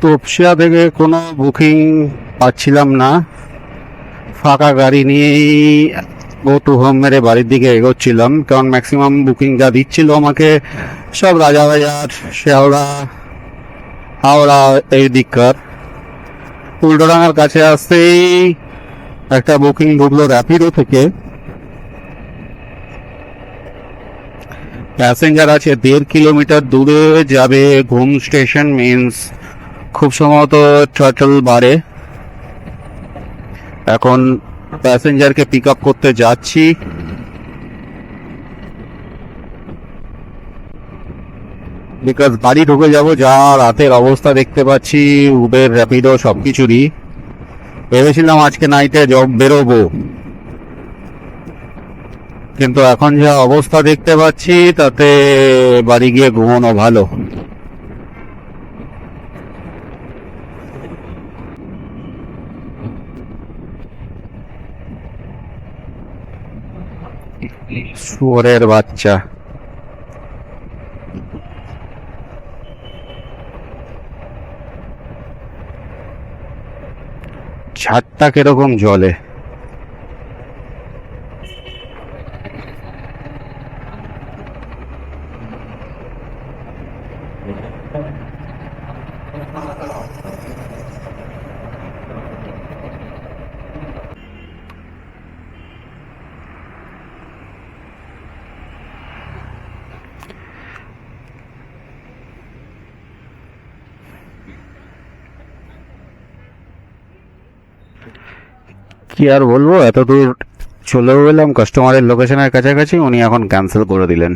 তপসিয়া থেকে কোনো বুকিং পাচ্ছিলাম না, ফাঁকা গাড়ি নিয়েই গো টু হোম মেরে বাড়ির দিকে এগোচ্ছিলাম, কারণ ম্যাক্সিমাম বুকিং যা দিচ্ছিল আমাকে সব রাজাবাজার, শেওড়া, হাওড়া এই দিককার। উল্টোডাঙার কাছে আসতেই একটা বুকিং ঢুকলো র্যাপিডো থেকে, প্যাসেঞ্জার আছে 1.5 কিলোমিটার দূরে যাবে ঘুম স্টেশন, মিন্স খুব সম্ভবত টার্টল বারে। এখন প্যাসেঞ্জারকে পিক আপ করতে যাচ্ছি। বিকজ বাড়ি ঢুকে যাব, যা রাতের অবস্থা দেখতে পাচ্ছি উবের, র্যাপিডো সবকিছুরই। ভেবেছিলাম আজকে নাইটে জব বেরোবো, কিন্তু এখন যা অবস্থা দেখতে পাচ্ছি তাতে বাড়ি গিয়ে ঘুমানো ভালো। শুয়োরের বাচ্চা। ছাদটা কিরকম জলে। কি আর বলবো, এত দূর চলেও এলাম, কাস্টমারের লোকেশনের কাছাকাছি, উনি এখন ক্যান্সেল করে দিলেন।